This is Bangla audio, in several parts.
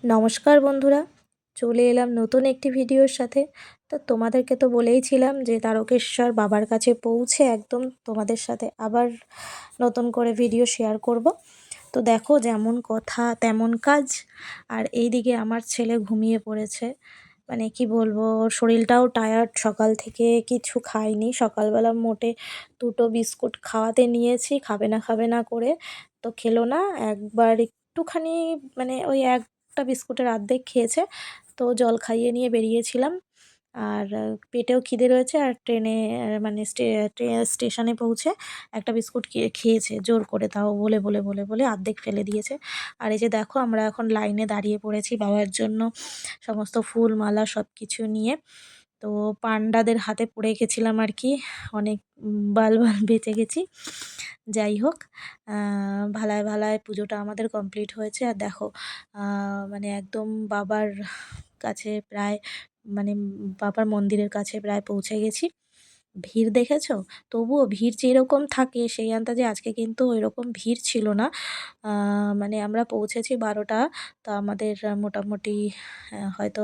নমস্কার বন্ধুরা, চলে এলাম নতুন একটি ভিডিওর সাথে। তো তোমাদেরকে তো বলেইছিলাম যে তারকেশ্বর বাবার কাছে পৌঁছে একদম তোমাদের সাথে আবার নতুন করে ভিডিও শেয়ার করব। তো দেখো, যেমন কথা তেমন কাজ। আর এইদিকে আমার ছেলে ঘুমিয়ে পড়েছে। মানে কি বলবো, ওর শরীরটাও টায়ার্ড, সকাল থেকে কিছু খায়নি। সকালবেলা মোটে দুটো বিস্কুট খাওয়াতে নিয়েছি, খাবে না খাবে না করে তো খেলো না। একবার একটুখানি মানে ওই একটা বিস্কুটের অর্ধেক খেয়েছে। তো জল খাইয়ে নিয়ে বেরিয়েছিলাম। আর পেটেও খিদে রয়েছে, আর ট্রেনে মানে স্টেশনে পৌঁছে একটা বিস্কুট খেয়েছে জোর করে, তাও বলে বলে বলে বলে অর্ধেক ফেলে দিয়েছে। আর এই যে দেখো, আমরা এখন লাইনে দাঁড়িয়ে পড়েছি বাবার জন্য, সমস্ত ফুল মালা সব কিছু নিয়ে। তো পান্ডাদের হাতে পড়ে গেছিলাম আর কি, অনেক বাল বাল বেঁচে গেছি। যাই হোক, ভালায় ভালায় পুজোটা আমাদের কমপ্লিট হয়েছে। আর দেখো, মানে একদম বাবার কাছে প্রায়, মানে বাবার মন্দিরের কাছে প্রায় পৌঁছে গেছি। ভিড় দেখেছো? তবুও ভিড় যেরকম থাকে সেই আন্দাজে আজকে কিন্তু ওইরকম ভিড় ছিল না। মানে আমরা পৌঁছেছি 12টা, তো আমাদের মোটামুটি হয়তো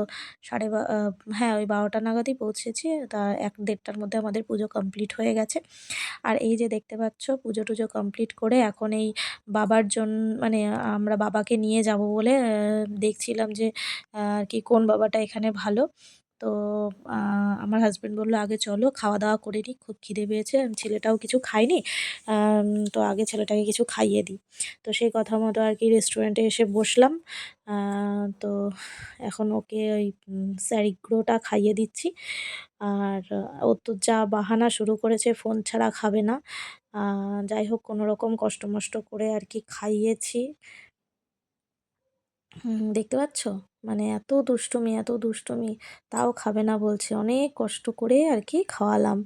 হ্যাঁ, ওই 12টা নাগাদই পৌঁছেছি। তা 1-1:30টার মধ্যে আমাদের পুজো কমপ্লিট হয়ে গেছে। আর এই যে দেখতে পাচ্ছ, পুজো টুজো কমপ্লিট করে এখন এই বাবার মানে আমরা বাবাকে নিয়ে যাব বলে দেখছিলাম যে আর কি কোন বাবাটা এখানে ভালো। তো আমার হাজব্যান্ড বললো, আগে চলো খাওয়া দাওয়া করে নিই, খুব খিদে পেয়েছে, ছেলেটাও কিছু খায়নি। তো আগে ছেলেটাকে কিছু খাইয়ে দিই। তো সেই কথা মতো আর কি রেস্টুরেন্টে এসে বসলাম। তো এখন ওকে ওই স্যারিগ্রোটা খাইয়ে দিচ্ছি। আর ও তো যা বাহানা শুরু করেছে, ফোন ছাড়া খাবে না। যাই হোক, কোনো রকম কষ্ট মষ্ট করে আর কি খাইয়েছি। দেখতে পাচ্ছ? মানে এত দুষ্টুমি, এত দুষ্টুমি, তাও খাবে না বলছে। অনেক কষ্ট করে আর কি খাওয়ালাম।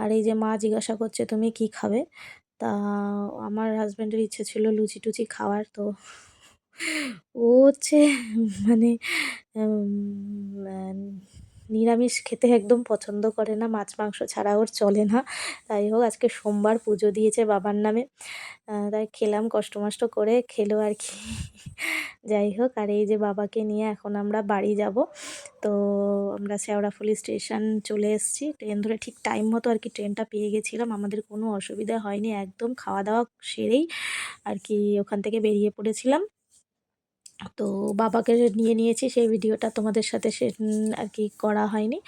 আর এই যে মা জিজ্ঞাসা করছে, তুমি কি খাবে? তা আমার হাজব্যান্ডের ইচ্ছে ছিল লুচি টুচি খাওয়ার। তো ও হচ্ছে মানে উম, নিরামিষ খেতে একদম পছন্দ করে না, মাছ মাংস ছাড়া ওর চলে না। তাই হোক, আজকে সোমবার পুজো দিয়েছে বাবার নামে। তাই খেলাম, কষ্ট মষ্ট করে খেলো আর কি। যাই হোক, আর এই যে বাবাকে নিয়ে এখন আমরা বাড়ি যাব। তো আমরা শেওড়াফুলি স্টেশন চলে এসেছি, ট্রেন ধরে ঠিক টাইম মতো আর কি ট্রেনটা পেয়ে গেছিলাম। আমাদের কোনো অসুবিধা হয়নি, একদম খাওয়া দাওয়া সেরেই আর কি ওখান থেকে বেরিয়ে পড়েছিলাম। তো বাবাকে নিয়ে নিয়েছি, সেই ভিডিওটা তোমাদের সাথে আর কি করা হয়নি।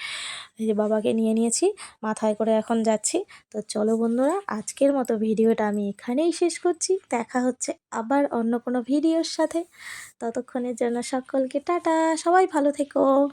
এই যে বাবাকে নিয়ে নিয়েছি, মাথায় করে এখন যাচ্ছি। তো চলো বন্ধুরা, আজকের মতো ভিডিওটা আমি এখানেই শেষ করছি। দেখা হচ্ছে আবার অন্য কোনো ভিডিওর সাথে। ততক্ষণের জন্য সকলকে টাটা, সবাই ভালো থেকো।